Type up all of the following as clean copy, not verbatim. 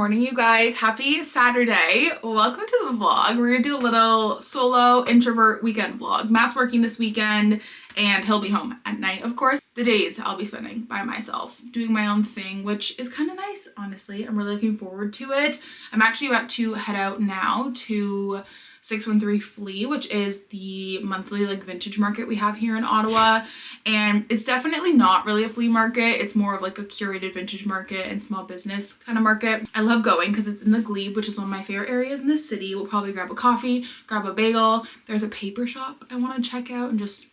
morning, you guys. Happy Saturday. Welcome to the vlog. We're gonna do a little solo introvert weekend vlog. Matt's working this weekend and he'll be home at night, of course. The days I'll be spending by myself doing my own thing, which is kind of nice, honestly. I'm really looking forward to it. I'm actually about to head out now to 613 Flea, which is the monthly vintage market we have here in Ottawa, and it's definitely not really a flea market. It's more of a curated vintage market and small business kind of market. I love going because it's in the Glebe, which is one of my favorite areas in the city. We'll probably grab a coffee, grab a bagel. There's a paper shop I want to check out and just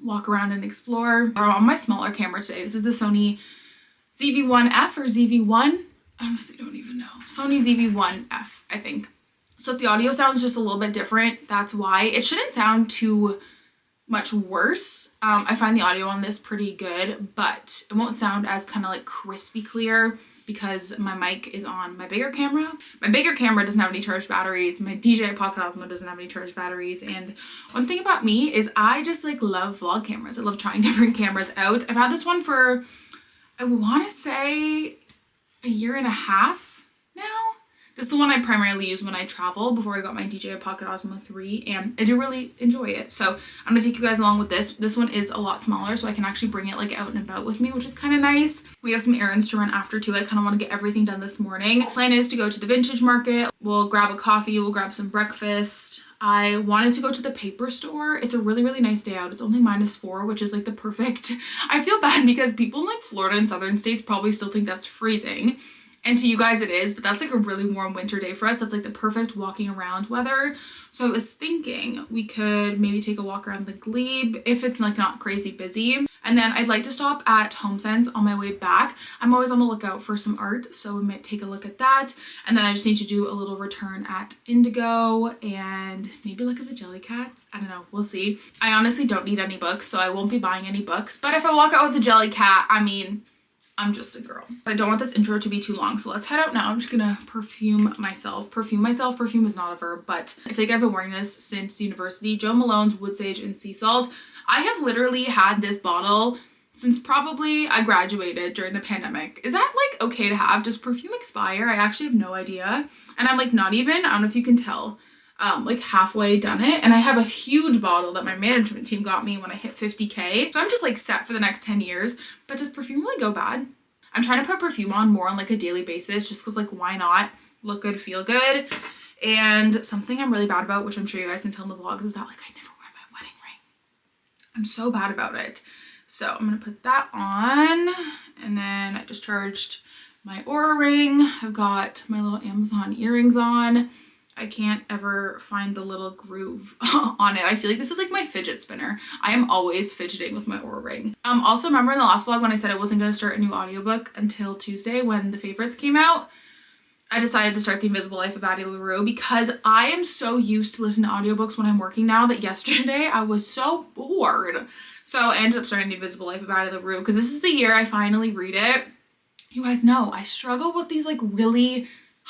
walk around and explore. I'm on my smaller camera today. This is the Sony ZV-1F or ZV-1. I honestly don't even know. Sony ZV-1F, I think. So if the audio sounds just a little bit different, that's why. It shouldn't sound too much worse. I find the audio on this pretty good, but it won't sound as kind of crispy clear because my mic is on my bigger camera. My bigger camera doesn't have any charged batteries. My DJI Pocket Osmo doesn't have any charged batteries. And one thing about me is I just love vlog cameras. I love trying different cameras out. I've had this one for, I want to say, a year and a half now. This is the one I primarily use when I travel before I got my DJI Pocket Osmo 3, and I do really enjoy it. So I'm gonna take you guys along with this. This one is a lot smaller, so I can actually bring it out and about with me, which is kind of nice. We have some errands to run after too. I kind of want to get everything done this morning. Plan is to go to the vintage market. We'll grab a coffee, we'll grab some breakfast. I wanted to go to the paper store. It's a really, really nice day out. It's only -4, which is the perfect. I feel bad because people in Florida and southern states probably still think that's freezing. And to you guys it is, but that's a really warm winter day for us. That's the perfect walking around weather. So I was thinking we could maybe take a walk around the Glebe if it's not crazy busy. And then I'd like to stop at HomeSense on my way back. I'm always on the lookout for some art, so we might take a look at that. And then I just need to do a little return at Indigo and maybe look at the Jellycats. I don't know, we'll see. I honestly don't need any books, so I won't be buying any books. But if I walk out with a Jellycat, I mean, I'm just a girl. I don't want this intro to be too long, so let's head out now. I'm just gonna perfume myself. Perfume is not a verb, but I think I've been wearing this since university. Jo Malone's Wood Sage and Sea Salt. I have literally had this bottle since probably I graduated during the pandemic. Is that okay to have? Does perfume expire? I actually have no idea. And I'm not even, I don't know if you can tell, halfway done it, and I have a huge bottle that my management team got me when I hit 50K. So I'm just set for the next 10 years. But does perfume really go bad? I'm trying to put perfume on more on a daily basis just because why not? Look good, feel good. And something I'm really bad about, which I'm sure you guys can tell in the vlogs, is that I never wear my wedding ring. I'm so bad about it. So I'm gonna put that on, and then I just charged my Aura ring. I've got my little Amazon earrings on. I can't ever find the little groove on it. I feel this is my fidget spinner. I am always fidgeting with my Aura ring. Also remember in the last vlog when I said I wasn't going to start a new audiobook until Tuesday when The Favorites came out? I decided to start The Invisible Life of Addie LaRue because I am so used to listening to audiobooks when I'm working now that yesterday I was so bored. So I ended up starting The Invisible Life of Addie LaRue because this is the year I finally read it. You guys know I struggle with these really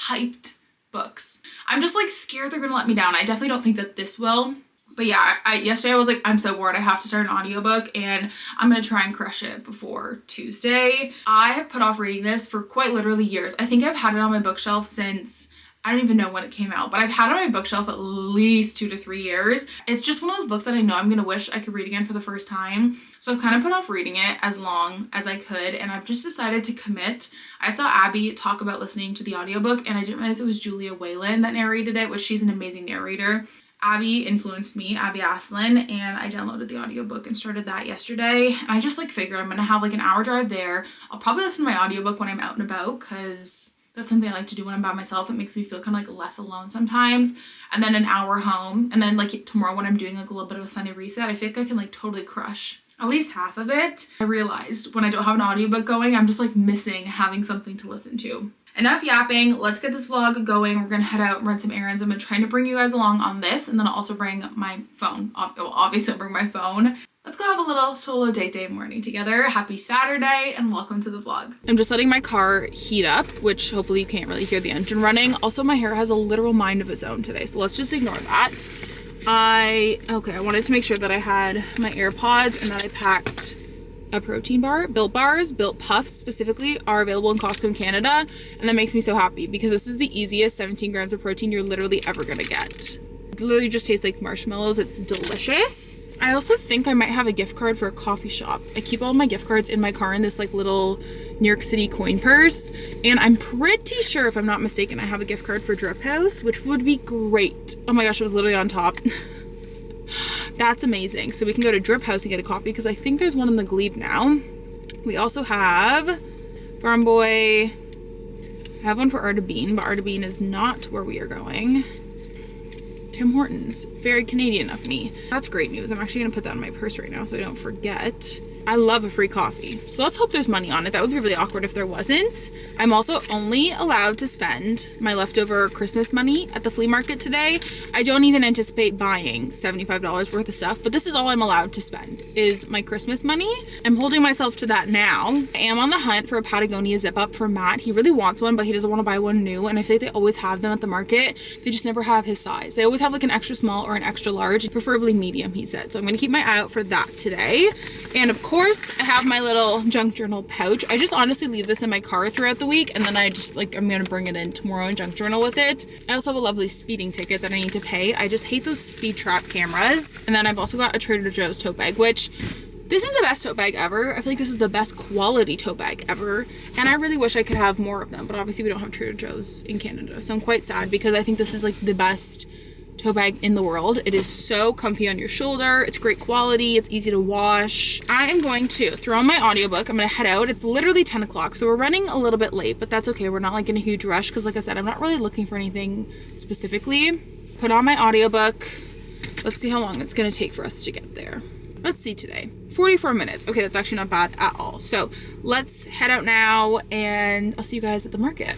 hyped books. I'm just scared they're gonna let me down. I definitely don't think that this will. But yeah, yesterday I was I'm so bored. I have to start an audiobook and I'm gonna try and crush it before Tuesday. I have put off reading this for quite literally years. I think I've had it on my bookshelf since, I don't even know when it came out, but I've had it on my bookshelf at least 2 to 3 years. It's just one of those books that I know I'm gonna wish I could read again for the first time. So I've kind of put off reading it as long as I could, and I've just decided to commit. I saw Abby talk about listening to the audiobook, and I didn't realize it was Julia Whalen that narrated it, which she's an amazing narrator. Abby influenced me, Abby Aslin, and I downloaded the audiobook and started that yesterday. And I just figured I'm gonna have an hour drive there. I'll probably listen to my audiobook when I'm out and about because that's something I like to do when I'm by myself. It makes me feel kind of less alone sometimes. And then an hour home. And then tomorrow when I'm doing a little bit of a Sunday reset, I feel I can totally crush at least half of it. I realized when I don't have an audiobook going, I'm just missing having something to listen to. Enough yapping. Let's get this vlog going. We're gonna head out and run some errands. I'm gonna try to bring you guys along on this, and then I'll also bring my phone. Obviously I'll bring my phone. Let's go have a little solo date day morning together. Happy Saturday and welcome to the vlog. I'm just letting my car heat up, which hopefully you can't really hear the engine running. Also, my hair has a literal mind of its own today, so let's just ignore that. I wanted to make sure that I had my AirPods and that I packed a protein bar. Built bars, Built Puffs specifically, are available in Costco in Canada, and that makes me so happy because this is the easiest 17 grams of protein you're literally ever gonna get. It literally just tastes like marshmallows. It's delicious. I also think I might have a gift card for a coffee shop. I keep all my gift cards in my car in this like little New York City coin purse, and I'm pretty sure, if I'm not mistaken, I have a gift card for Drip House, which would be great. Oh my gosh, it was literally on top. That's amazing. So we can go to Drip House and get a coffee because I think there's one in the Glebe now. We also have Farm Boy. I have one for Arda Bean, but Arda Bean is not where we are going. Tim Hortons. Very Canadian of me. That's great news. I'm actually gonna put that in my purse right now so I don't forget. I love a free coffee. So let's hope there's money on it. That would be really awkward if there wasn't. I'm also only allowed to spend my leftover Christmas money at the flea market today. I don't even anticipate buying $75 worth of stuff, but this is all I'm allowed to spend is my Christmas money. I'm holding myself to that now. I am on the hunt for a Patagonia zip up for Matt. He really wants one, but he doesn't want to buy one new. And I feel like they always have them at the market. They just never have his size. They always have like an extra small or an extra large, preferably medium, he said. So I'm gonna keep my eye out for that today. And of course, I have my little junk journal pouch. I just honestly leave this in my car throughout the week, and then I just like, I'm gonna bring it in tomorrow and junk journal with it. I also have a lovely speeding ticket that I need to pay. I just hate those speed trap cameras. And then I've also got a Trader Joe's tote bag, which this is the best tote bag ever. I feel like this is the best quality tote bag ever. And I really wish I could have more of them, but obviously we don't have Trader Joe's in Canada. So I'm quite sad because I think this is like the best tote bag in the world. It is so comfy on your shoulder. It's great quality. It's easy to wash. I am going to throw on my audiobook. I'm gonna head out. It's literally 10 o'clock, so we're running a little bit late, but that's okay. We're not like in a huge rush because like I said, I'm not really looking for anything specifically. Put on my audiobook. Let's see how long it's gonna take for us to get there. Let's see today. 44 minutes. Okay, that's actually not bad at all. So let's head out now and I'll see you guys at the market.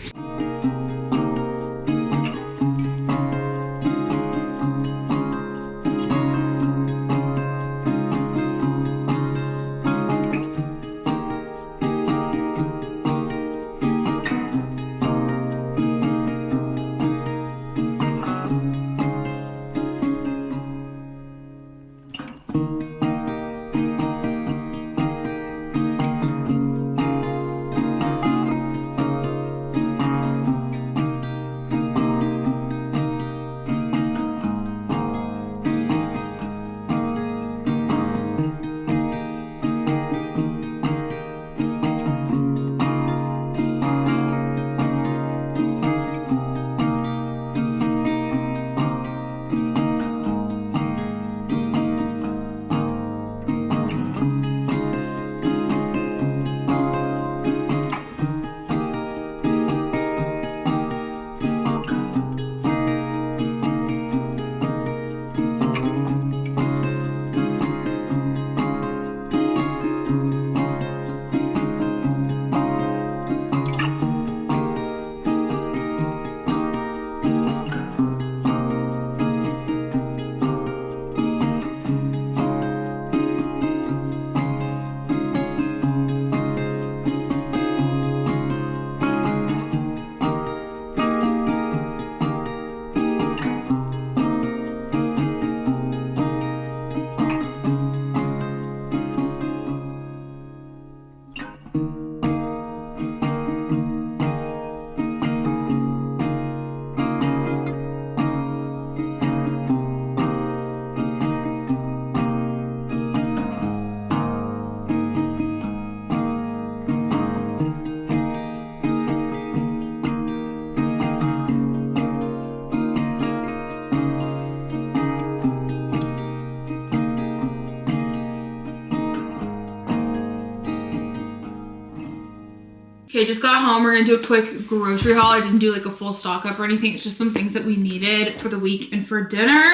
Okay, just got home. We're gonna do a quick grocery haul. I didn't do like a full stock up or anything. It's just some things that we needed for the week and for dinner.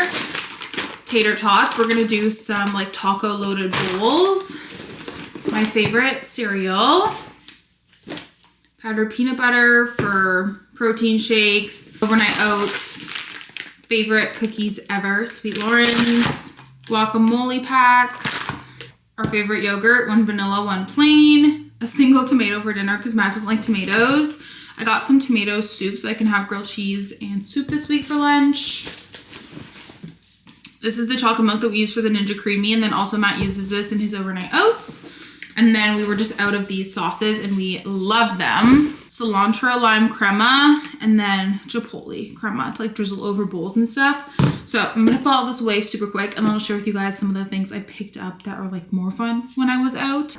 Tater tots. We're gonna do some like taco loaded bowls. My favorite cereal. Powdered peanut butter for protein shakes. Overnight oats. Favorite cookies ever. Sweet Loren's. Guacamole packs. Our favorite yogurt. One vanilla, one plain. A single tomato for dinner because Matt doesn't like tomatoes. I got some tomato soup so I can have grilled cheese and soup this week for lunch. This is the chocolate milk that we use for the Ninja Creamy, and then also Matt uses this in his overnight oats. And then we were just out of these sauces and we love them. Cilantro lime crema and then chipotle crema to like drizzle over bowls and stuff. So I'm gonna put all this away super quick and then I'll share with you guys some of the things I picked up that are like more fun when I was out.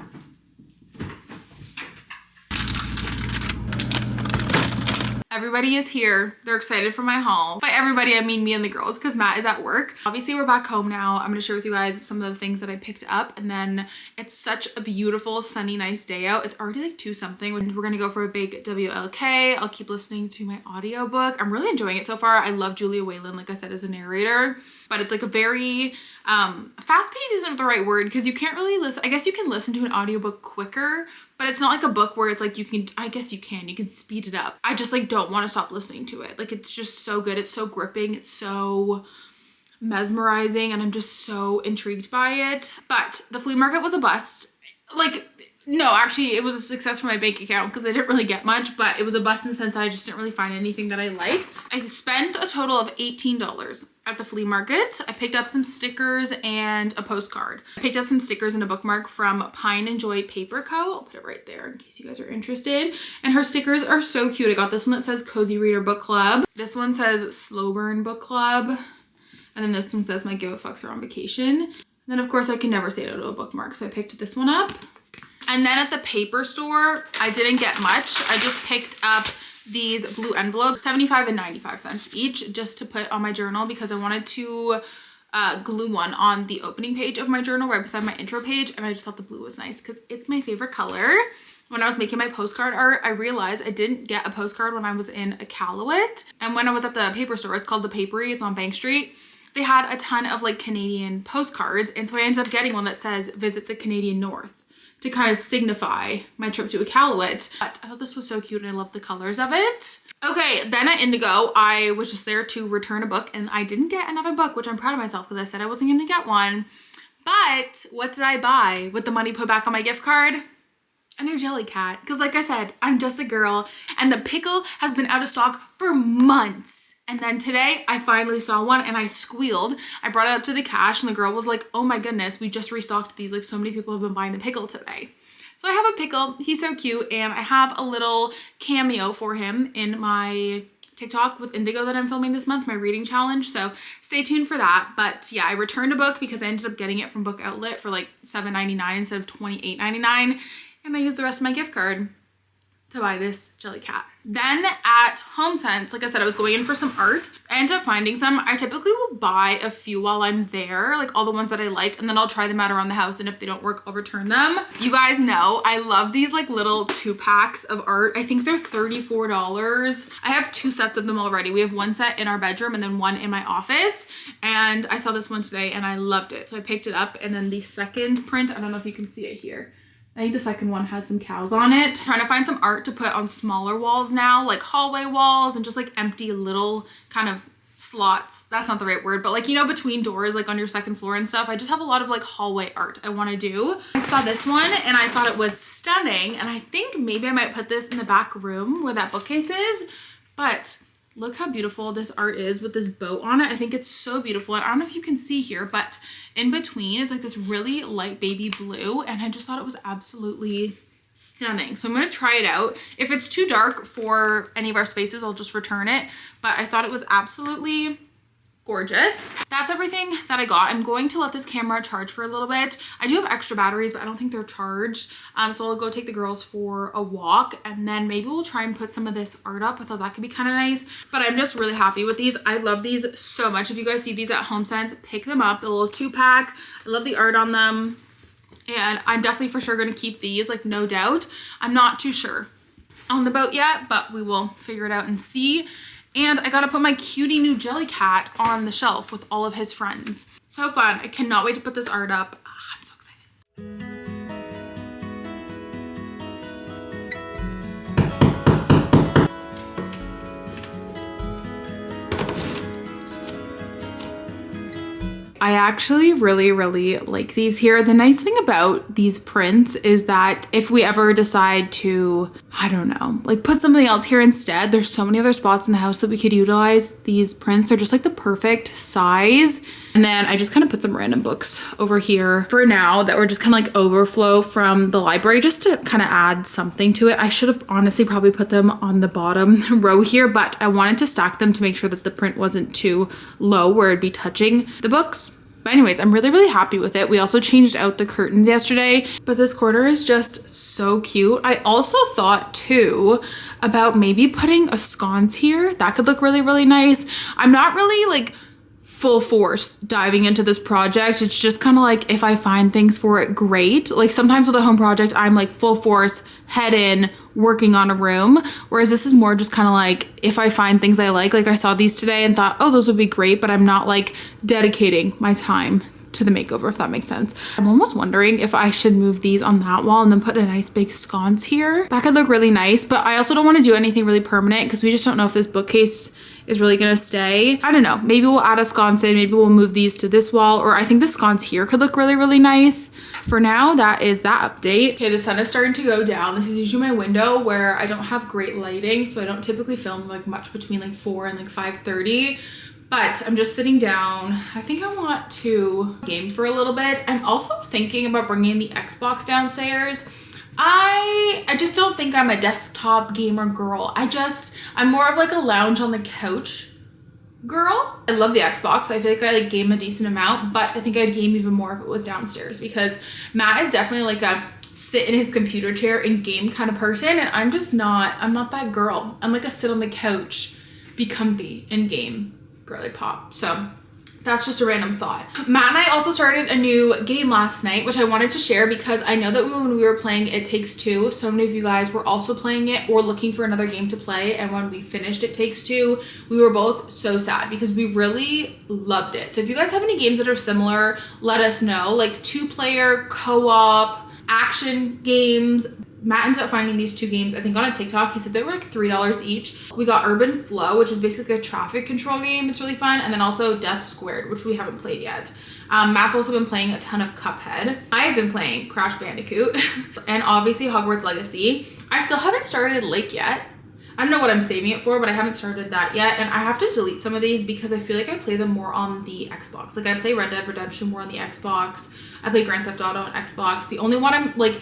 Everybody is here. They're excited for my haul. By everybody, I mean me and the girls because Matt is at work. Obviously, we're back home now. I'm gonna share with you guys some of the things that I picked up, and then it's such a beautiful, sunny, nice day out. It's already like 2 something. We're gonna go for a big WLK. I'll keep listening to my audiobook. I'm really enjoying it so far. I love Julia Whalen, like I said, as a narrator, but it's like a very fast-paced isn't the right word because you can't really listen. I guess you can listen to an audiobook quicker, but it's not like a book where it's like you can, I guess you can speed it up. I just like don't want to stop listening to it. Like it's just so good. It's so gripping. It's so mesmerizing and I'm just so intrigued by it. But the flea market was a bust. Like, no, actually it was a success for my bank account because I didn't really get much, but it was a bust in the sense that I just didn't really find anything that I liked. I spent a total of $18 at the flea market. I picked up some stickers and a postcard. I picked up some stickers and a bookmark from Pine and Joy Paper Co. I'll put it right there in case you guys are interested. And her stickers are so cute. I got this one that says Cozy Reader Book Club. This one says Slow Burn Book Club. And then this one says My Give a Fucks Are on Vacation. And then of course I can never say no to a bookmark. So I picked this one up. And then at the paper store, I didn't get much. I just picked up these blue envelopes, 75 and 95 cents each, just to put on my journal because I wanted to glue one on the opening page of my journal right beside my intro page, and I just thought the blue was nice because it's my favorite color. When I was making my postcard art, I realized I didn't get a postcard when I was in Iqaluit, and when I was at the paper store, it's called The Papery, it's on Bank Street, they had a ton of like Canadian postcards, and so I ended up getting one that says Visit the Canadian North, to kind of signify my trip to Iqaluit. But I thought this was so cute and I love the colors of it. Okay, then at Indigo, I was just there to return a book and I didn't get another book, which I'm proud of myself because I said I wasn't gonna get one. But what did I buy with the money put back on my gift card? A new jelly cat. Because like I said, I'm just a girl and the pickle has been out of stock for months. And then today I finally saw one and I squealed. I brought it up to the cash and the girl was like, oh my goodness, we just restocked these. Like so many people have been buying the pickle today. So I have a pickle, he's so cute. And I have a little cameo for him in my TikTok with Indigo that I'm filming this month, my reading challenge. So stay tuned for that. But yeah, I returned a book because I ended up getting it from Book Outlet for like $7.99 instead of $28.99. And I used the rest of my gift card to buy this jelly cat. Then at HomeSense, like I said, I was going in for some art. I ended up finding some. I typically will buy a few while I'm there, like all the ones that I like, and then I'll try them out around the house, and if they don't work, I'll return them. You guys know I love these like little 2-packs of art. I think they're $34. I have 2 sets of them already. We have 1 set in our bedroom and then 1 in my office, and I saw this one today and I loved it. So I picked it up, and then the second print, I don't know if you can see it here, I think the second one has some cows on it. Trying to find some art to put on smaller walls now, like hallway walls and just like empty little kind of slots. That's not the right word, but like, you know, between doors, like on your second floor and stuff. I just have a lot of like hallway art I want to do. I saw this one and I thought it was stunning. And I think maybe I might put this in the back room where that bookcase is, but look how beautiful this art is with this boat on it. I think it's so beautiful. And I don't know if you can see here, but in between is like this really light baby blue. And I just thought it was absolutely stunning. So I'm going to try it out. If it's too dark for any of our spaces, I'll just return it. But I thought it was absolutely gorgeous. That's everything that I got. I'm going to let this camera charge for a little bit. I do have extra batteries, but I don't think they're charged. So I'll go take the girls for a walk and then maybe we'll try and put some of this art up. I thought that could be kind of nice, but I'm just really happy with these. I love these so much. If you guys see these at HomeSense, pick them up. The little 2-pack. I love the art on them. And I'm definitely for sure going to keep these, like no doubt. I'm not too sure on the boat yet, but we will figure it out and see. And I gotta put my cutie new jelly cat on the shelf with all of his friends. So fun. I cannot wait to put this art up. I'm so excited. I actually really like these here. The nice thing about these prints is that if we ever decide to, I don't know, like put something else here instead, there's so many other spots in the house that we could utilize these prints. They're just like the perfect size. And then I just kind of put some random books over here for now that were just kind of like overflow from the library, just to kind of add something to it. I should have honestly probably put them on the bottom row here, but I wanted to stack them to make sure that the print wasn't too low where it'd be touching the books. But anyways, I'm really happy with it. We also changed out the curtains yesterday, but this corner is just so cute. I also thought too about maybe putting a sconce here. That could look really nice. I'm not really like full force diving into this project. It's just kind of like if I find things for it, great. Like sometimes with a home project, I'm like full force, head in, working on a room. Whereas this is more just kind of like if I find things I like I saw these today and thought, oh, those would be great, but I'm not like dedicating my time to the makeover, if that makes sense. I'm almost wondering if I should move these on that wall and then put a nice big sconce here. That could look really nice, but I also don't want to do anything really permanent because we just don't know if this bookcase is really gonna stay. I don't know, maybe we'll add a sconce in, maybe we'll move these to this wall, or I think the sconce here could look really nice. For now, that is that update. Okay, the sun is starting to go down. This is usually my window where I don't have great lighting, so I don't typically film like much between like 4 and like 5:30. But I'm just sitting down. I think I want to game for a little bit. I'm also thinking about bringing the Xbox downstairs. I just don't think I'm a desktop gamer girl. I'm more of like a lounge on the couch girl. I love the Xbox. I feel like I like game a decent amount, but I think I'd game even more if it was downstairs because Matt is definitely like a sit in his computer chair and game kind of person, and I'm not that girl. I'm like a sit on the couch, be comfy and game girly pop. So that's just a random thought. Matt and I also started a new game last night, which I wanted to share because I know that when we were playing It Takes Two, so many of you guys were also playing it or looking for another game to play. And when we finished It Takes Two, we were both so sad because we really loved it. So if you guys have any games that are similar, let us know. Like 2-player, co-op, action games. Matt ends up finding these 2 games, I think on a TikTok. He said they were like $3 each. We got Urban Flow, which is basically a traffic control game. It's really fun. And then also Death Squared, which we haven't played yet. Matt's also been playing a ton of Cuphead. I have been playing Crash Bandicoot and obviously Hogwarts Legacy. I still haven't started Lake yet. I don't know what I'm saving it for, but I haven't started that yet. And I have to delete some of these because I feel like I play them more on the Xbox. Like I play Red Dead Redemption more on the Xbox. I play Grand Theft Auto on Xbox. The only one I'm like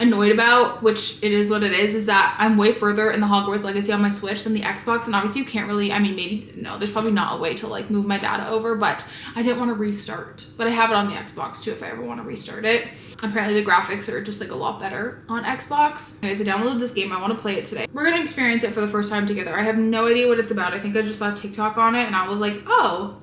annoyed about, which it is what it is that I'm way further in the Hogwarts Legacy on my Switch than the Xbox, and obviously you can't really, I mean, maybe, no, there's probably not a way to like move my data over, but I didn't want to restart. But I have it on the Xbox too if I ever want to restart it. Apparently the graphics are just like a lot better on Xbox. Anyways, I downloaded this game. I want to play it today. We're gonna experience it for the first time together. I have no idea what it's about. I think I just saw TikTok on it and I was like, oh,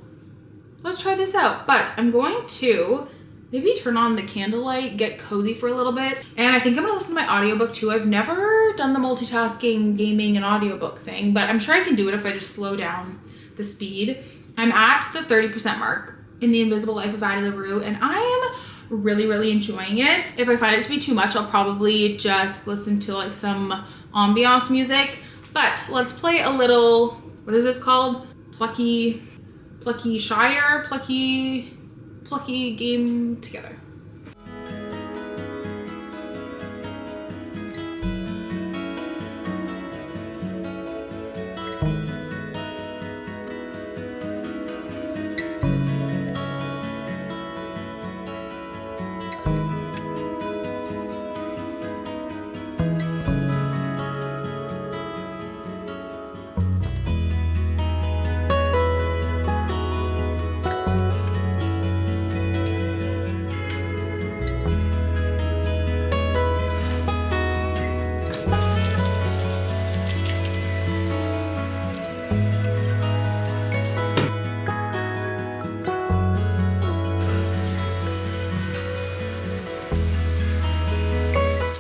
let's try this out. But I'm going to maybe turn on the candlelight, get cozy for a little bit. And I think I'm gonna listen to my audiobook too. I've never done the multitasking, gaming, and audiobook thing, but I'm sure I can do it if I just slow down the speed. I'm at the 30% mark in The Invisible Life of Addie LaRue, and I am really enjoying it. If I find it to be too much, I'll probably just listen to like some ambiance music. But let's play a little, what is this called? Plucky game together.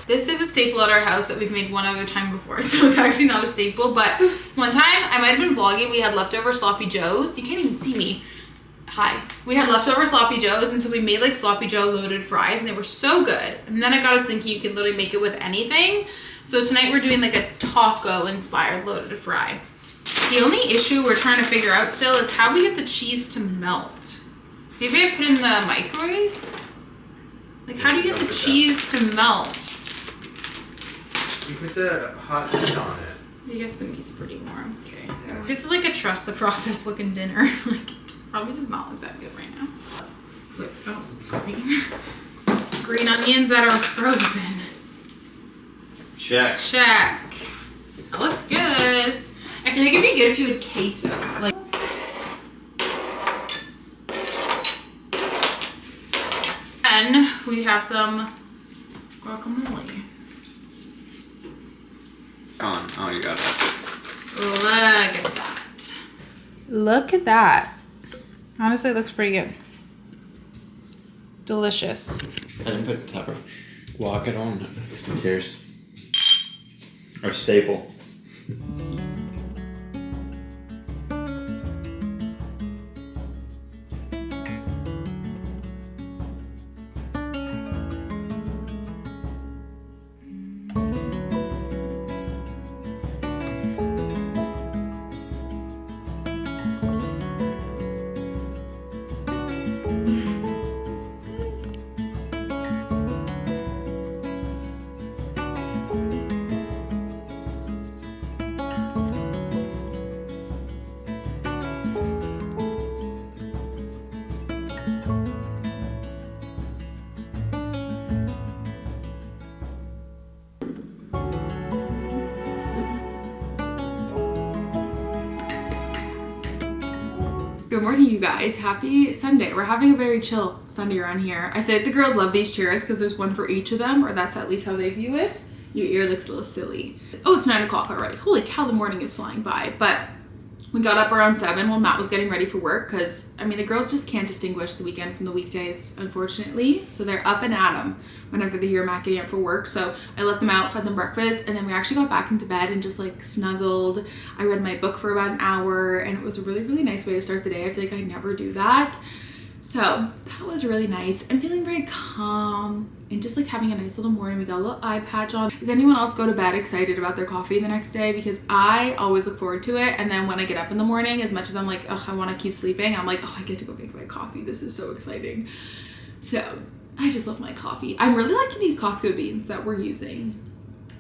This is a staple at our house that we've made one other time before, so it's actually not a staple, but one time, I might have been vlogging, we had leftover sloppy joes. You can't even see me. Hi. We had leftover sloppy joes, and so we made like sloppy joe loaded fries, and they were so good. And then I got us thinking you can literally make it with anything. So tonight we're doing like a taco inspired loaded fry. The only issue we're trying to figure out still is how we get the cheese to melt. Maybe I put in the microwave? Like, how do you get the cheese to melt? You put the hot meat on it. I guess the meat's pretty warm. Okay. This is like a trust the process looking dinner. Like, it probably does not look that good right now. Like, oh, sorry. Green onions that are frozen. Check. Check. That looks good. I feel like it'd be good if you had queso. Like, and we have some guacamole. Oh, you got it. Look at that. Look at that. Honestly, it looks pretty good. Delicious. I didn't put pepper. Guac it on. Cheers. Our staple. Good morning, you guys. Happy Sunday. We're having a very chill Sunday around here. I feel like the girls love these chairs because there's one for each of them, or that's at least how they view it. Your ear looks a little silly. Oh, it's 9 o'clock already. Holy cow, the morning is flying by. But we got up around 7 while Matt was getting ready for work because, I mean, the girls just can't distinguish the weekend from the weekdays, unfortunately. So they're up and at 'em whenever they hear Matt getting up for work. So I let them out, fed them breakfast, and then we actually got back into bed and just like snuggled. I read my book for about an hour, and it was a really, really nice way to start the day. I feel like I never do that. So that was really nice. I'm feeling very calm and just like having a nice little morning. We got a little eye patch on. Does anyone else go to bed excited about their coffee the next day? Because I always look forward to it. And then when I get up in the morning, as much as I'm like, oh, I want to keep sleeping, I'm like, oh, I get to go make my coffee. This is so exciting. So I just love my coffee. I'm really liking these Costco beans that we're using.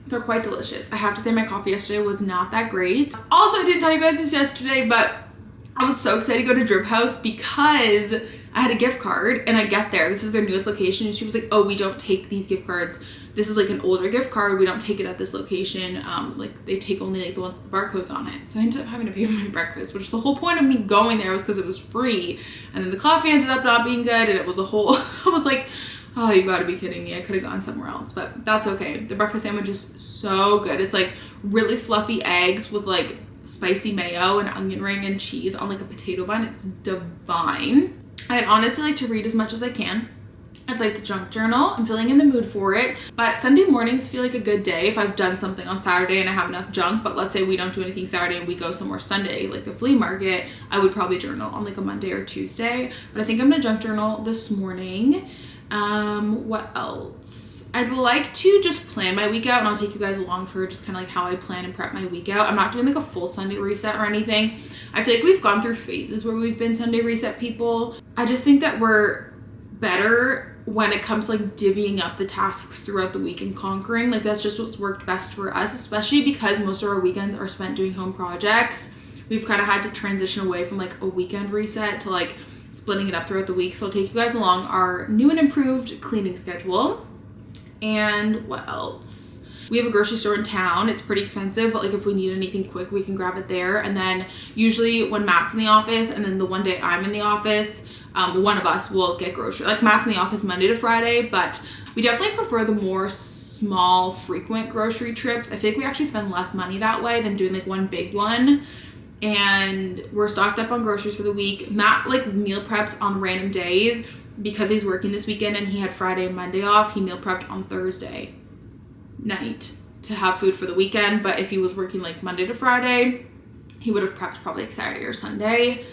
They're quite delicious. I have to say my coffee yesterday was not that great. Also, I didn't tell you guys this yesterday, but I was so excited to go to Drip House because I had a gift card and I get there. This is their newest location. And she was like, oh, we don't take these gift cards. This is like an older gift card. We don't take it at this location. Like they take only like the ones with the barcodes on it. So I ended up having to pay for my breakfast, which is the whole point of me going there was because it was free. And then the coffee ended up not being good and it was a whole, I was like, oh, you gotta be kidding me. I could have gone somewhere else, but that's okay. The breakfast sandwich is so good. It's like really fluffy eggs with like spicy mayo and onion ring and cheese on like a potato bun. It's divine. I'd honestly like to read as much as I can. I'd like to junk journal. I'm feeling in the mood for it. But Sunday mornings feel like a good day if I've done something on Saturday and I have enough junk. But let's say we don't do anything Saturday and we go somewhere Sunday, like the flea market, I would probably journal on like a Monday or Tuesday. But I think I'm gonna junk journal this morning. What else? I'd like to just plan my week out, and I'll take you guys along for just kind of like how I plan and prep my week out. I'm not doing like a full Sunday reset or anything. I feel like we've gone through phases where we've been Sunday reset people. I just think that we're better when it comes to like divvying up the tasks throughout the week and conquering. Like that's just what's worked best for us, especially because most of our weekends are spent doing home projects. We've kind of had to transition away from like a weekend reset to like splitting it up throughout the week. So I'll take you guys along our new and improved cleaning schedule. And what else? We have a grocery store in town. It's pretty expensive, but like if we need anything quick, we can grab it there. And then usually when Matt's in the office and then the one day I'm in the office, one of us will get grocery. Like Matt's in the office Monday to Friday, but we definitely prefer the more small, frequent grocery trips. I feel like we actually spend less money that way than doing like one big one. And we're stocked up on groceries for the week. Matt like meal preps on random days because he's working this weekend and he had Friday and Monday off. He meal prepped on Thursday night to have food for the weekend. But if he was working like Monday to Friday, he would have prepped probably like Saturday or Sunday.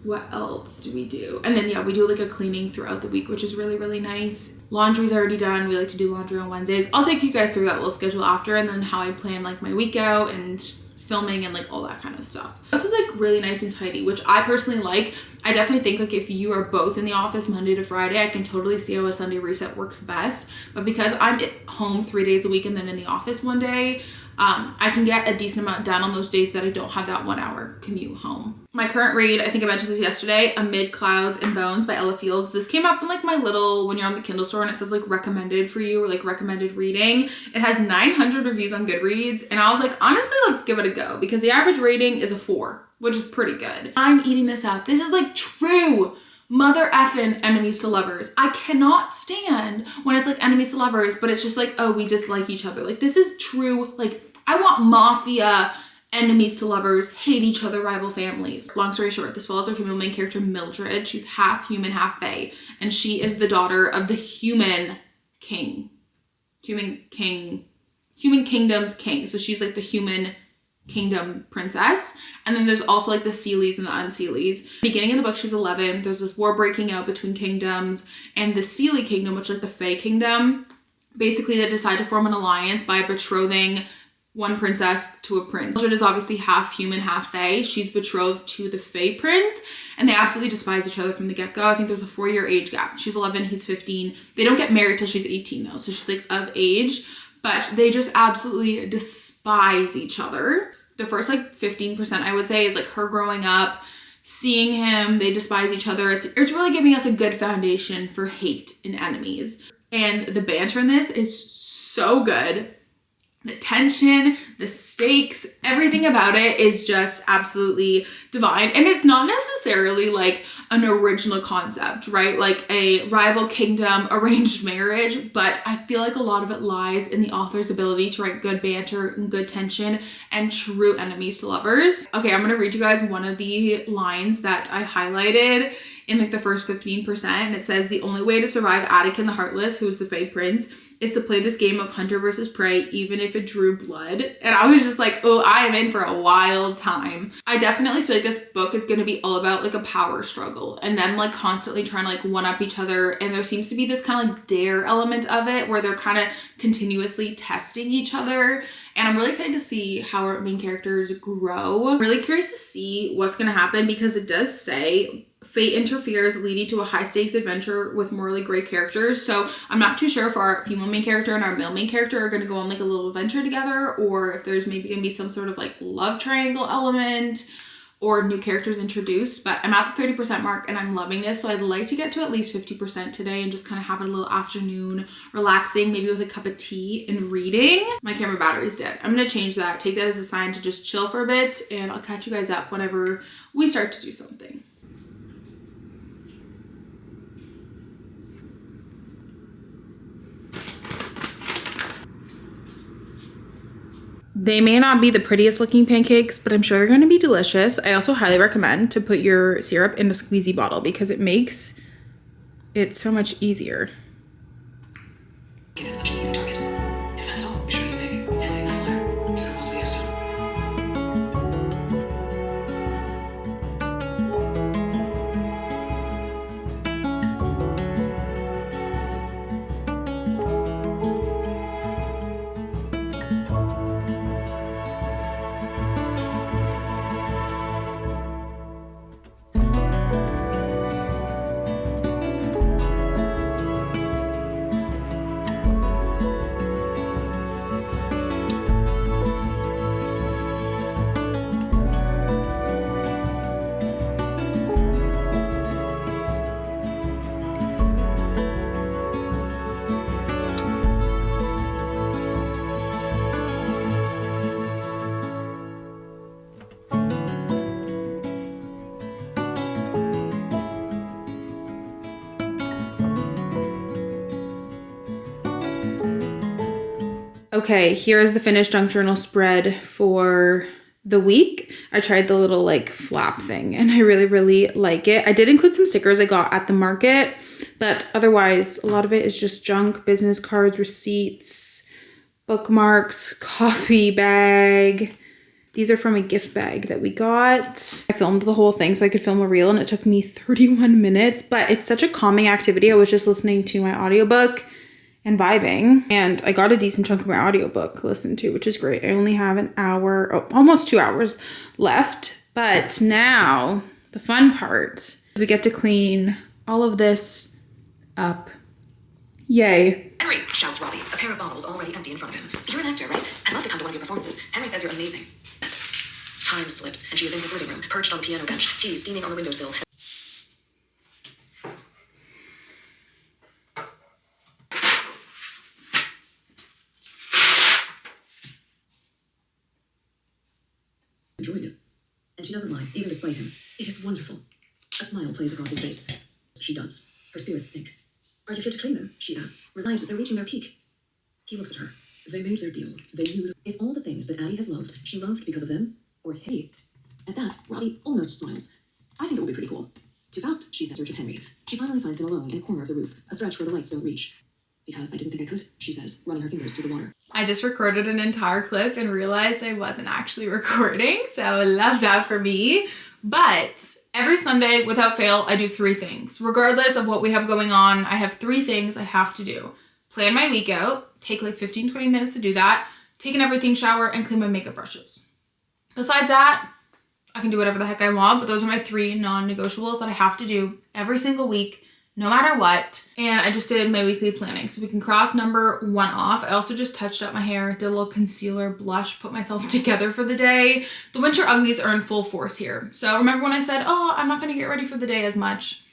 What else do we do? And then yeah, we do like a cleaning throughout the week, which is really, really nice. Laundry's already done. We like to do laundry on Wednesdays. I'll take you guys through that little schedule after, and then how I plan like my week out and filming and like all that kind of stuff. This is like really nice and tidy, which I personally like. I definitely think like if you are both in the office Monday to Friday, I can totally see how a Sunday reset works best. But because I'm at home 3 days a week and then in the office one day, I can get a decent amount done on those days that I don't have that 1 hour commute home. My current read, I think I mentioned this yesterday, Amid Clouds and Bones by Ella Fields. This came up in like my little, when you're on the Kindle store and it says like recommended for you or like recommended reading. It has 900 reviews on Goodreads. And I was like, honestly, let's give it a go because the average rating is a 4, which is pretty good. I'm eating this up. This is like true mother effing enemies to lovers. I cannot stand when it's like enemies to lovers, but it's just like, oh, we dislike each other. Like this is true. Like I want mafia enemies to lovers, hate each other, rival families. Long story short, this follows our female main character, Mildred. She's half human, half fae, and she is the daughter of the human king. Human kingdom's king. So she's like the human kingdom princess. And then there's also like the Seelies and the Unseelies. Beginning of the book, she's 11. There's this war breaking out between kingdoms, and the Seelie kingdom, which is like the fae kingdom, basically they decide to form an alliance by betrothing one princess to a prince. Mildred is obviously half human, half fae. She's betrothed to the fae prince, and they absolutely despise each other from the get-go. I think there's a 4-year age gap. She's 11, he's 15. They don't get married till she's 18 though, so she's like of age, but they just absolutely despise each other. The first like 15% I would say is like her growing up, seeing him, they despise each other. It's really giving us a good foundation for hate and enemies. And the banter in this is so good. The tension, the stakes, everything about it is just absolutely divine. And it's not necessarily like an original concept, right? Like a rival kingdom, arranged marriage, but I feel like a lot of it lies in the author's ability to write good banter and good tension and true enemies to lovers. Okay, I'm gonna read you guys one of the lines that I highlighted in like the first 15%. And it says, the only way to survive Attican the Heartless, who's the fae prince, is to play this game of hunter versus prey, even if it drew blood. And I was just like, oh, I am in for a wild time. I definitely feel like this book is going to be all about like a power struggle and them like constantly trying to like one up each other. And there seems to be this kind of like dare element of it where they're kind of continuously testing each other. And I'm really excited to see how our main characters grow. I'm really curious to see what's going to happen because it does say fate interferes, leading to a high-stakes adventure with morally gray characters. So I'm not too sure if our female main character and our male main character are going to go on like a little adventure together, or if there's maybe going to be some sort of like love triangle element or new characters introduced. But I'm at the 30% mark and I'm loving this. So I'd like to get to at least 50% today and just kind of have a little afternoon relaxing, maybe with a cup of tea and reading. My camera battery's dead. I'm going to change that, take that as a sign to just chill for a bit, and I'll catch you guys up whenever we start to do something. They may not be the prettiest looking pancakes, but I'm sure they're going to be delicious. I also highly recommend to put your syrup in a squeezy bottle because it makes it so much easier. Give him such an easy target. If that is all, be sure to make tailgate that flyer. You can almost be yes. Okay, here is the finished junk journal spread for the week. I tried the little like flap thing and I really, really like it. I did include some stickers I got at the market, but otherwise a lot of it is just junk, business cards, receipts, bookmarks, coffee bag. These are from a gift bag that we got. I filmed the whole thing so I could film a reel and it took me 31 minutes, but it's such a calming activity. I was just listening to my audiobook and vibing. And I got a decent chunk of my audiobook listened to, which is great. I only have an hour, almost 2 hours left. But now the fun part, we get to clean all of this up. Yay. Henry, shouts Robbie, a pair of bottles already empty in front of him. You're an actor, right? I'd love to come to one of your performances. Henry says you're amazing. Time slips, and she is in his living room, perched on the piano bench, tea steaming on the windowsill. Enjoying it. And she doesn't lie, even to slay him. It is wonderful. A smile plays across his face. She does. Her spirits sink. Are you here to claim them? She asks, reliant as they're reaching their peak. He looks at her. They made their deal. They knew that if all the things that Addie has loved, she loved because of them, or he. At that, Robbie almost smiles. I think it will be pretty cool. Too fast, she says, in search of Henry. She finally finds him alone in a corner of the roof, a stretch where the lights don't reach. Because I didn't think I could, she says, running her fingers through the water. I just recorded an entire clip and realized I wasn't actually recording, so I love that for me. But every Sunday, without fail, I do 3 things. Regardless of what we have going on, I have 3 things I have to do. Plan my week out, take like 15-20 minutes to do that, take an everything shower, and clean my makeup brushes. Besides that, I can do whatever the heck I want, but those are my 3 non-negotiables that I have to do every single week, no matter what. And I just did my weekly planning, so we can cross number 1 off. I also just touched up my hair, did a little concealer, blush, put myself together for the day. The winter uglies are in full force here. So remember when I said, oh, I'm not going to get ready for the day as much?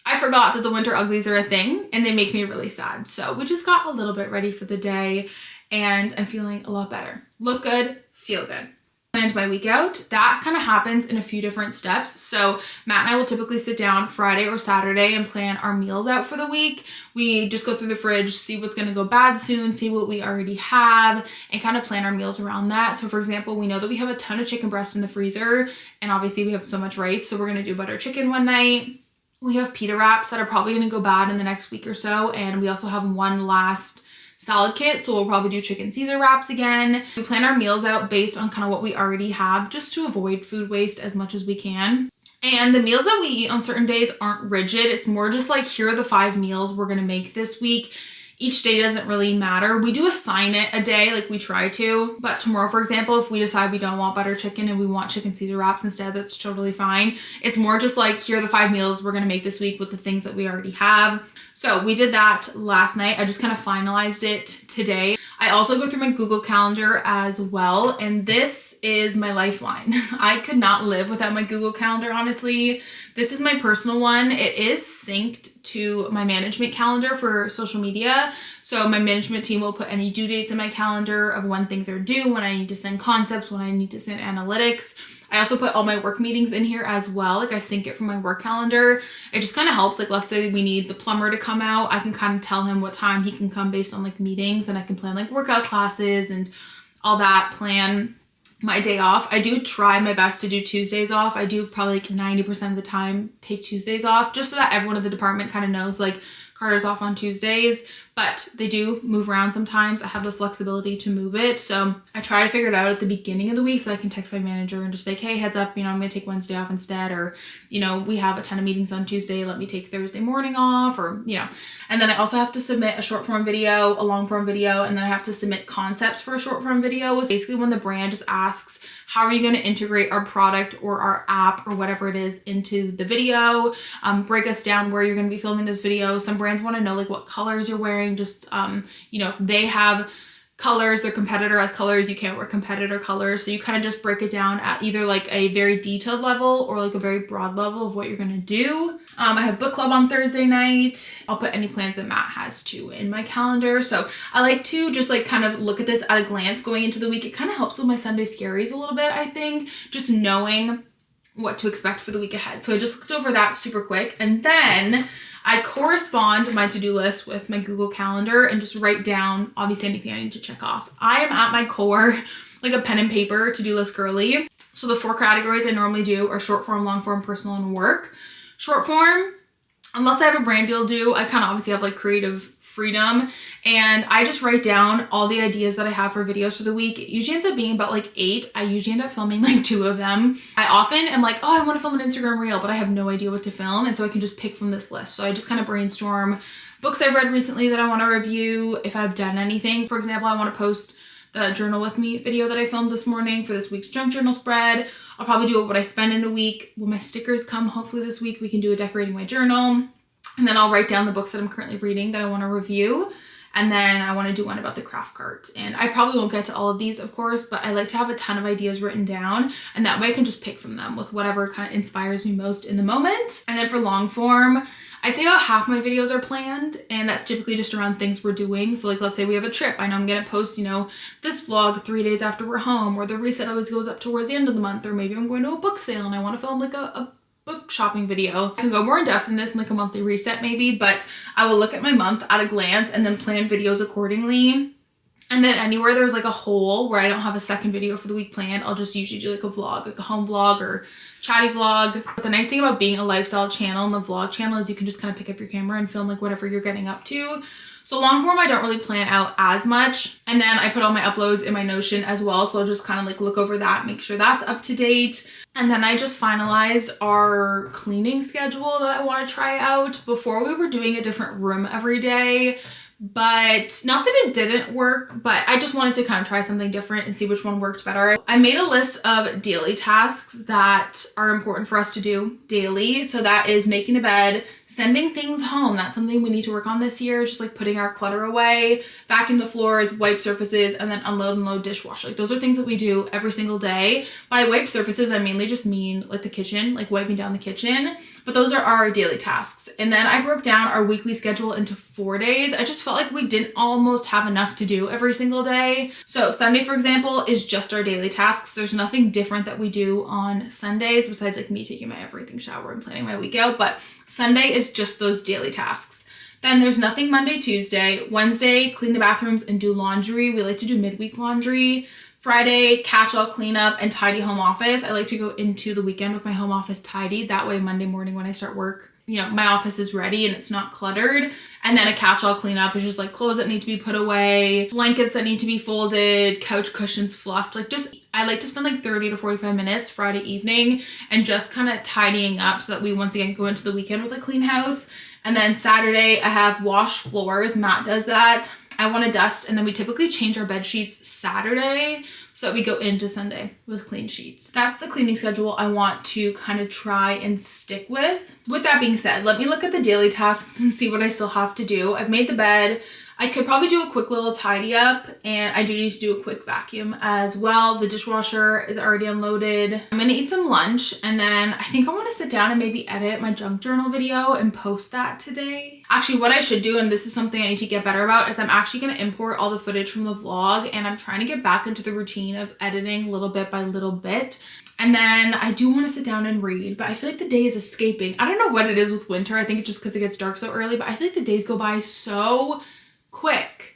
I forgot that the winter uglies are a thing and they make me really sad. So we just got a little bit ready for the day and I'm feeling a lot better. Look good, feel good. Planned my week out. That kind of happens in a few different steps. So Matt and I will typically sit down Friday or Saturday and plan our meals out for the week. We just go through the fridge, see what's going to go bad soon, see what we already have, and kind of plan our meals around that. So for example, we know that we have a ton of chicken breast in the freezer, and obviously we have so much rice, so we're going to do butter chicken one night. We have pita wraps that are probably going to go bad in the next week or so, and we also have one last salad kit, so we'll probably do chicken Caesar wraps again. We plan our meals out based on kind of what we already have, just to avoid food waste as much as we can. And the meals that we eat on certain days aren't rigid. It's more just like, here are the 5 meals we're gonna make this week. Each day doesn't really matter. We do assign it a day, like we try to, but tomorrow, for example, if we decide we don't want butter chicken and we want chicken Caesar wraps instead, that's totally fine. It's more just like, here are the 5 meals we're gonna make this week with the things that we already have. So we did that last night. I just kind of finalized it today. I also go through my Google Calendar as well, and this is my lifeline. I could not live without my Google Calendar, honestly. This is my personal one. It is synced to my management calendar for social media. So my management team will put any due dates in my calendar of when things are due, when I need to send concepts, when I need to send analytics. I also put all my work meetings in here as well. Like I sync it from my work calendar. It just kind of helps. Like let's say we need the plumber to come out. I can kind of tell him what time he can come based on like meetings, and I can plan like workout classes and all that, plan my day off. I do try my best to do Tuesdays off. I do probably like 90% of the time take Tuesdays off, just so that everyone in the department kind of knows like Carter's off on Tuesdays, but they do move around sometimes. I have the flexibility to move it. So I try to figure it out at the beginning of the week so I can text my manager and just be like, hey, heads up, I'm going to take Wednesday off instead. Or, we have a ton of meetings on Tuesday. Let me take Thursday morning off, or, And then I also have to submit a short form video, a long form video, and then I have to submit concepts for a short form video. It's basically when the brand just asks, how are you going to integrate our product or our app or whatever it is into the video? Break us down where you're going to be filming this video. Some brands want to know like what colors you're wearing. Just, if they have colors, their competitor has colors, you can't wear competitor colors. So you kind of just break it down at either like a very detailed level or like a very broad level of what you're going to do. I have book club on Thursday night. I'll put any plans that Matt has too in my calendar. So I like to just like kind of look at this at a glance going into the week. It kind of helps with my Sunday scaries a little bit, I think, just knowing what to expect for the week ahead. So I just looked over that super quick, and then I correspond my to-do list with my Google Calendar and just write down obviously anything I need to check off. I am at my core like a pen and paper to-do list girly. So the 4 categories I normally do are short form, long form, personal, and work. Short form, unless I have a brand deal due, I kind of obviously have like creative freedom, and I just write down all the ideas that I have for videos for the week. It usually ends up being about like 8. I usually end up filming like 2 of them. I often am like, oh, I want to film an Instagram reel, but I have no idea what to film, and so I can just pick from this list. So I just kind of brainstorm books I've read recently that I want to review, if I've done anything. For example, I want to post the journal with me video that I filmed this morning for this week's junk journal spread. I'll probably do what I spend in a week. When my stickers come, hopefully this week, we can do a decorating my journal. And then I'll write down the books that I'm currently reading that I want to review. And then I want to do one about the craft cart. And I probably won't get to all of these, of course, but I like to have a ton of ideas written down. And that way I can just pick from them with whatever kind of inspires me most in the moment. And then for long form, I'd say about half my videos are planned, and that's typically just around things we're doing. So like, let's say we have a trip. I know I'm going to post, you know, this vlog 3 days after we're home, or the reset always goes up towards the end of the month, or maybe I'm going to a book sale and I want to film like a book shopping video. I can go more in depth in this in like a monthly reset maybe, but I will look at my month at a glance and then plan videos accordingly. And then anywhere there's like a hole where I don't have a second video for the week planned, I'll just usually do like a vlog, like a home vlog or chatty vlog. But the nice thing about being a lifestyle channel and the vlog channel is you can just kind of pick up your camera and film like whatever you're getting up to. So long form, I don't really plan out as much. And then I put all my uploads in my Notion as well. So I'll just kind of like look over that, make sure that's up to date. And then I just finalized our cleaning schedule that I want to try out. Before, we were doing a different room every day, but not that it didn't work, but I just wanted to kind of try something different and see which one worked better. I made a list of daily tasks that are important for us to do daily. So that is making the bed, sending things home. That's something we need to work on this year. Just like putting our clutter away, vacuum the floors, wipe surfaces, and then unload and load dishwasher. Like those are things that we do every single day. By wipe surfaces, I mainly just mean like the kitchen, like wiping down the kitchen. But those are our daily tasks. And then I broke down our weekly schedule into 4 days. I just felt like we didn't almost have enough to do every single day. So Sunday, for example, is just our daily tasks. There's nothing different that we do on Sundays besides like me taking my everything shower and planning my week out. But Sunday is just those daily tasks. Then there's nothing Monday, Tuesday. Wednesday, clean the bathrooms and do laundry. We like to do midweek laundry. Friday, catch-all cleanup and tidy home office. I like to go into the weekend with my home office tidy. That way Monday morning when I start work, you know, my office is ready and it's not cluttered. And then a catch-all cleanup is just like clothes that need to be put away, blankets that need to be folded, couch cushions fluffed. Like just, I like to spend like 30 to 45 minutes Friday evening and just kind of tidying up so that we once again go into the weekend with a clean house. And then Saturday I have washed floors. Matt does that. I want to dust, and then we typically change our bed sheets Saturday so that we go into Sunday with clean sheets. That's the cleaning schedule I want to kind of try and stick with. With that being said, let me look at the daily tasks and see what I still have to do. I've made the bed. I could probably do a quick little tidy up, and I do need to do a quick vacuum as well. The dishwasher is already unloaded. I'm gonna eat some lunch, and then I think I want to sit down and maybe edit my junk journal video and post that today. Actually, what I should do, and this is something I need to get better about, is I'm actually gonna import all the footage from the vlog, and I'm trying to get back into the routine of editing little bit by little bit. And then I do want to sit down and read, but I feel like the day is escaping. I don't know what it is with winter. I think it's just because it gets dark so early, but I feel like the days go by so quick.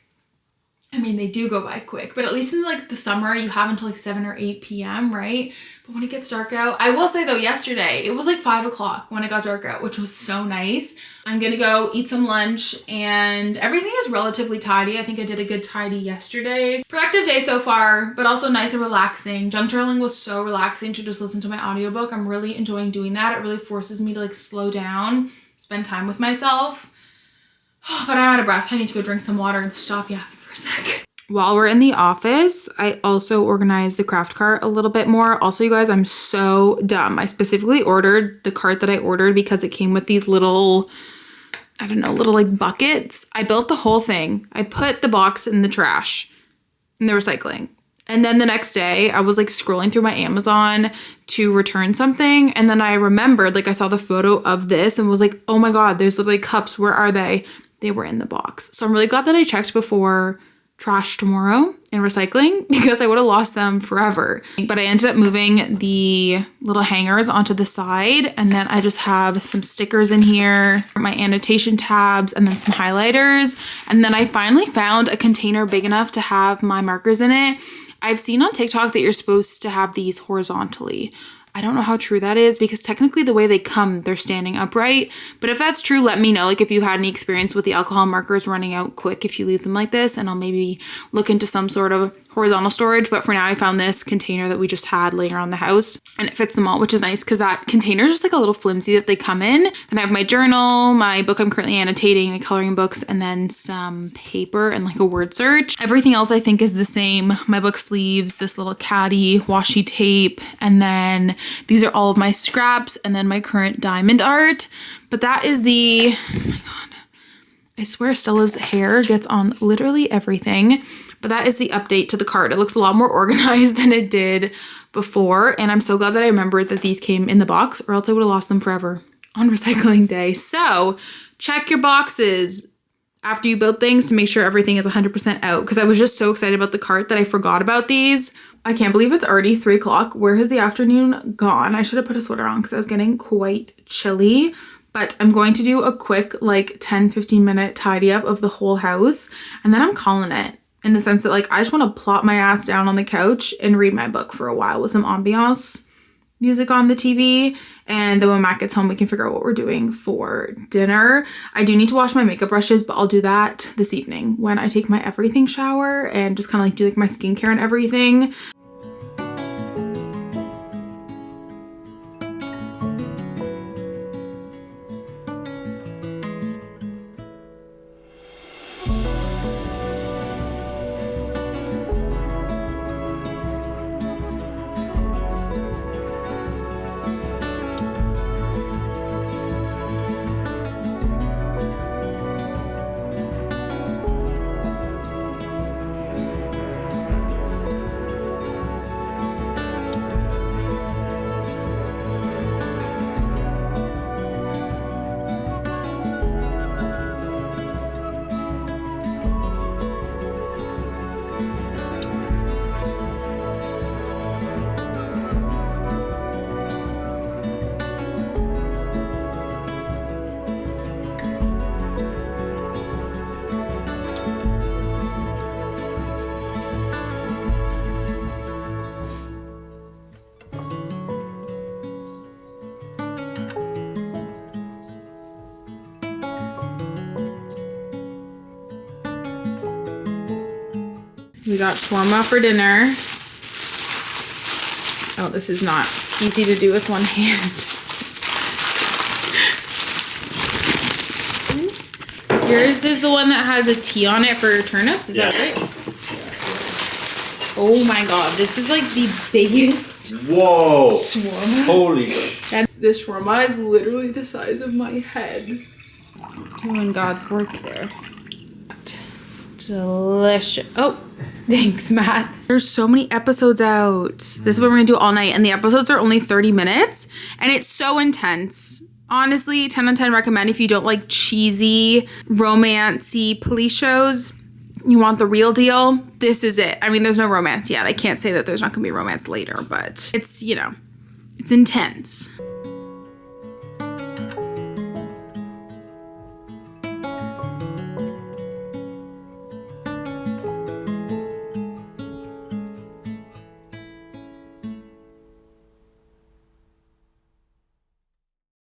I mean, they do go by quick, but at least in like the summer, you have until like 7 or 8 p.m., right? But when it gets dark out, I will say though, yesterday, it was like 5 o'clock when it got dark out, which was so nice. I'm gonna go eat some lunch, and everything is relatively tidy. I think I did a good tidy yesterday. Productive day so far, but also nice and relaxing. Junk journaling was so relaxing to just listen to my audiobook. I'm really enjoying doing that. It really forces me to like slow down, spend time with myself. But I'm out of breath. I need to go drink some water and stop yapping for a sec. While we're in the office, I also organized the craft cart a little bit more. Also, you guys, I'm so dumb. I specifically ordered the cart that I ordered because it came with these little, I don't know, little like buckets. I built the whole thing. I put the box in the trash, in the recycling. And then the next day I was like scrolling through my Amazon to return something. And then I remembered, like I saw the photo of this and was like, oh my God, there's literally cups. Where are they? They were in the box. So I'm really glad that I checked before trash tomorrow in recycling, because I would have lost them forever. But I ended up moving the little hangers onto the side, and then I just have some stickers in here, my annotation tabs, and then some highlighters. And then I finally found a container big enough to have my markers in it. I've seen on TikTok that you're supposed to have these horizontally. I don't know how true that is because technically the way they come, they're standing upright. But if that's true, let me know. Like if you had any experience with the alcohol markers running out quick if you leave them like this, and I'll maybe look into some sort of horizontal storage. But for now, I found this container that we just had laying around the house and it fits them all, which is nice because that container is just like a little flimsy that they come in. And I have my journal, my book I'm currently annotating, my coloring books, and then some paper and like a word search. Everything else I think is the same. My book sleeves, this little caddy, washi tape, and then these are all of my scraps and then my current diamond art. But that is the, oh my God, I swear Stella's hair gets on literally everything. But that is the update to the cart. It looks a lot more organized than it did before. And I'm so glad that I remembered that these came in the box or else I would have lost them forever on recycling day. So check your boxes after you build things to make sure everything is 100% out. Because I was just so excited about the cart that I forgot about these. I can't believe it's already 3 o'clock. Where has the afternoon gone? I should have put a sweater on because I was getting quite chilly. But I'm going to do a quick like 10-15 minute tidy up of the whole house. And then I'm calling it. In the sense that like I just want to plop my ass down on the couch and read my book for a while with some ambiance music on the TV. And then when Matt gets home, we can figure out what we're doing for dinner. I do need to wash my makeup brushes, but I'll do that this evening when I take my everything shower and just kind of like do like my skincare and everything. We got shawarma for dinner. Oh, this is not easy to do with one hand. Yours is the one that has a T on it for turnips, is that right? Oh my God, this is like the biggest shawarma. Holy shit. And this shawarma is literally the size of my head. Doing God's work there. Delicious. Oh, thanks, Matt. There's so many episodes out. This is what we're gonna do all night, and the episodes are only 30 minutes, and it's so intense. Honestly, 10 on 10 recommend if you don't like cheesy, romancy police shows. You want the real deal, this is it. I mean, there's no romance yet. I can't say that there's not gonna be romance later, but it's, you know, it's intense.